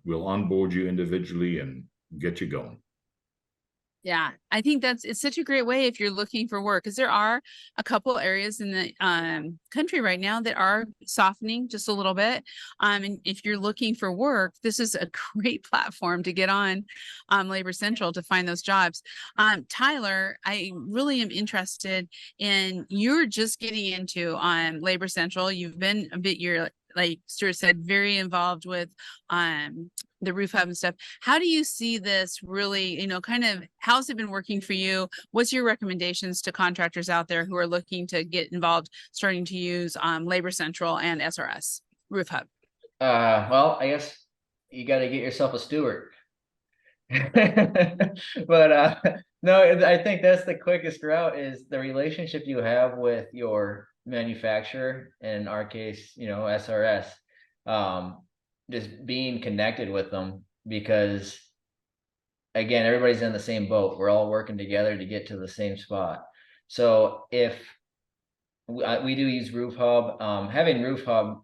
we'll onboard you individually and get you going. Yeah, I think it's such a great way if you're looking for work, because there are a couple areas in the country right now that are softening just a little bit. And if you're looking for work, this is a great platform to get on Labor Central to find those jobs. Tyler, I really am interested in, you're just getting into Labor Central. You've been a bit, like Stuart said, very involved with the roof hub and stuff. How do you see this really, kind of, how's it been working for you? What's your recommendations to contractors out there who are looking to get involved, starting to use Labor Central and SRS Roof Hub? Well, I guess you got to get yourself a steward. But no, I think that's the quickest route, is the relationship you have with your manufacturer, in our case, SRS, just being connected with them, because again, everybody's in the same boat. We're all working together to get to the same spot. So if we do use Roof Hub, having Roof Hub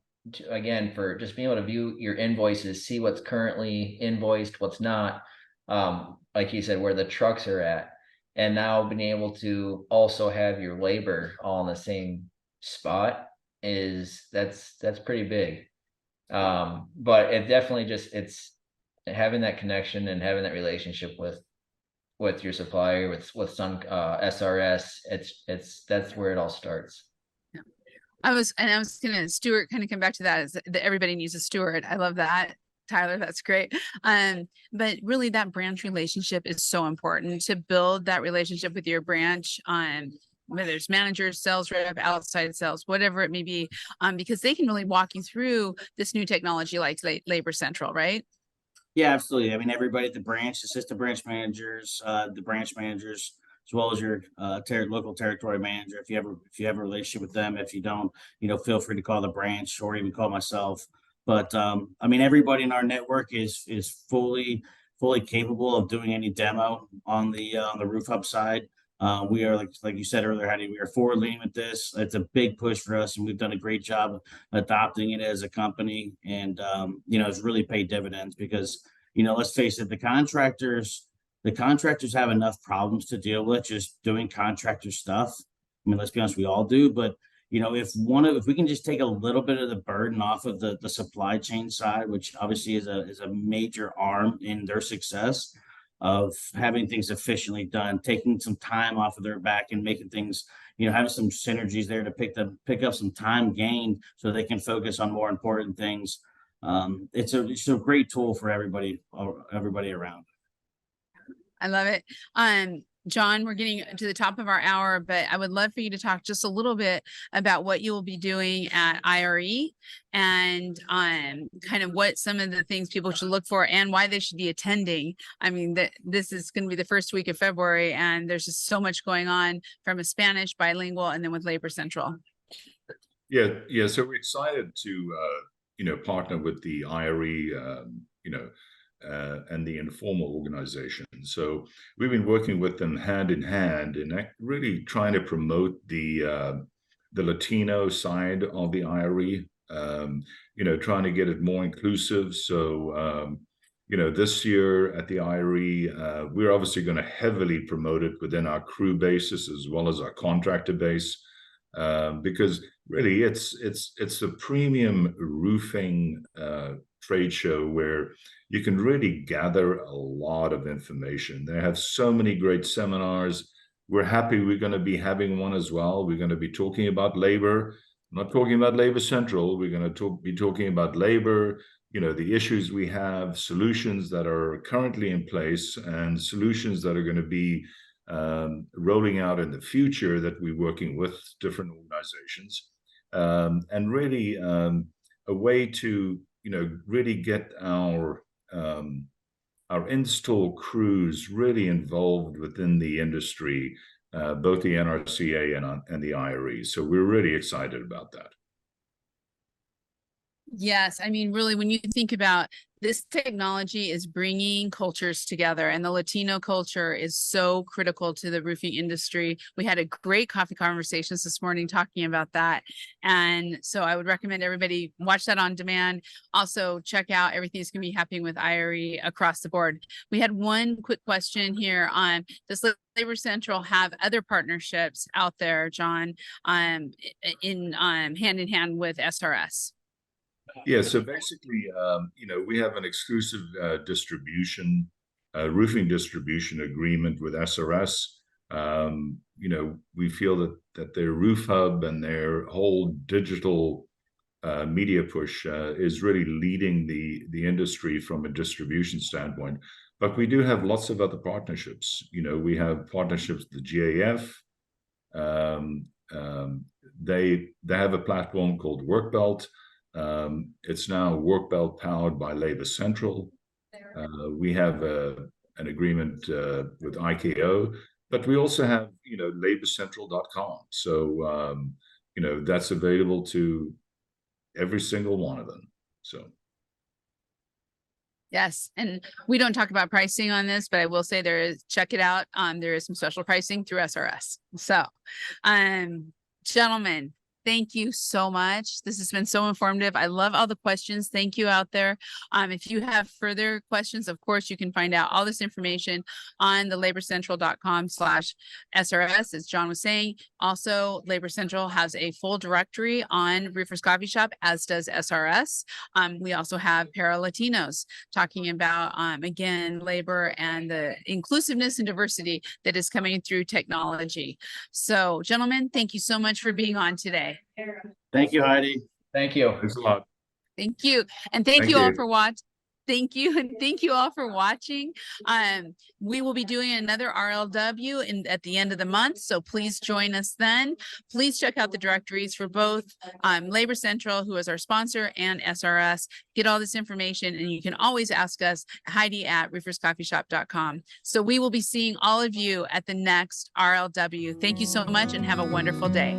again, for just being able to view your invoices, see what's currently invoiced, what's not, like you said, where the trucks are at, and now being able to also have your labor all in the same spot, that's pretty big. But it definitely it's having that connection and having that relationship with your supplier, with some SRS. That's where it all starts. Yeah. I was gonna, Stuart, kind of come back to that, is that everybody needs a steward. I love that, Tyler, that's great. But really that branch relationship is so important, to build that relationship with your branch, whether it's managers, sales rep, outside sales, whatever it may be, because they can really walk you through this new technology like Labor Central, right? Yeah, absolutely. I mean, everybody at the branch, assistant branch managers, the branch managers, as well as your local territory manager. If you have a relationship with them, if you don't, feel free to call the branch or even call myself. But I mean, everybody in our network is fully capable of doing any demo on the roof hub side. We are like you said earlier, Heidi, we are forward leaning with this. It's a big push for us, and we've done a great job adopting it as a company. And it's really paid dividends because let's face it, the contractors have enough problems to deal with just doing contractor stuff. I mean, let's be honest, we all do. But if we can just take a little bit of the burden off of the supply chain side, which obviously is a major arm in their success of having things efficiently done, taking some time off of their back and making things, having some synergies there to pick up some time gained so they can focus on more important things. It's a great tool for everybody around. I love it. John, we're getting to the top of our hour, but I would love for you to talk just a little bit about what you will be doing at IRE and kind of what some of the things people should look for and why they should be attending. I mean, this is going to be the first week of February, and there's just so much going on from a Spanish bilingual and then with Labor Central. Yeah. So we're excited to partner with the IRE, and the informal organization. So we've been working with them hand in hand and really trying to promote the Latino side of the IRE, trying to get it more inclusive. So, this year at the IRE, we're obviously going to heavily promote it within our crew basis as well as our contractor base, because really it's a premium roofing trade show where you can really gather a lot of information. They have so many great seminars. We're happy we're going to be having one as well. We're going to be talking about labor. I'm not talking about Labor Central. We're going to be talking about labor, the issues we have, solutions that are currently in place, and solutions that are going to be rolling out in the future that we're working with different organizations, and really a way to really get our install crews really involved within the industry, both the NRCA and the IRE. So we're really excited about that. Yes. I mean, really, when you think about this, technology is bringing cultures together, and the Latino culture is so critical to the roofing industry. We had a great coffee conversations this morning talking about that. And so I would recommend everybody watch that on demand. Also check out everything that's going to be happening with IRE across the board. We had one quick question here on, does Labor Central have other partnerships out there, John, hand in hand with SRS? Yeah, so basically, we have an exclusive roofing distribution agreement with SRS. We feel that their roof hub and their whole digital media push is really leading the industry from a distribution standpoint. But we do have lots of other partnerships. We have partnerships with the GAF. They have a platform called Workbelt. It's now Workbelt powered by Labor Central. We have an agreement with IKO, but we also have, laborcentral.com. So, that's available to every single one of them. So. Yes. And we don't talk about pricing on this, but I will say check it out. There is some special pricing through SRS. So, gentlemen, thank you so much. This has been so informative. I love all the questions. Thank you out there. If you have further questions, of course, you can find out all this information on the laborcentral.com/SRS, as John was saying. Also, Labor Central has a full directory on Roofers Coffee Shop, as does SRS. We also have Para Latinos talking about, again, labor and the inclusiveness and diversity that is coming through technology. So, gentlemen, thank you so much for being on today. Thank you, Heidi. Thank you. Thanks a lot. Thank you. And thank you all for watching. Thank you. And thank you all for watching. We will be doing another RLW at the end of the month. So please join us then. Please check out the directories for both Labor Central, who is our sponsor, and SRS. Get all this information, and you can always ask us, Heidi at RoofersCoffeeShop.com. So we will be seeing all of you at the next RLW. Thank you so much and have a wonderful day.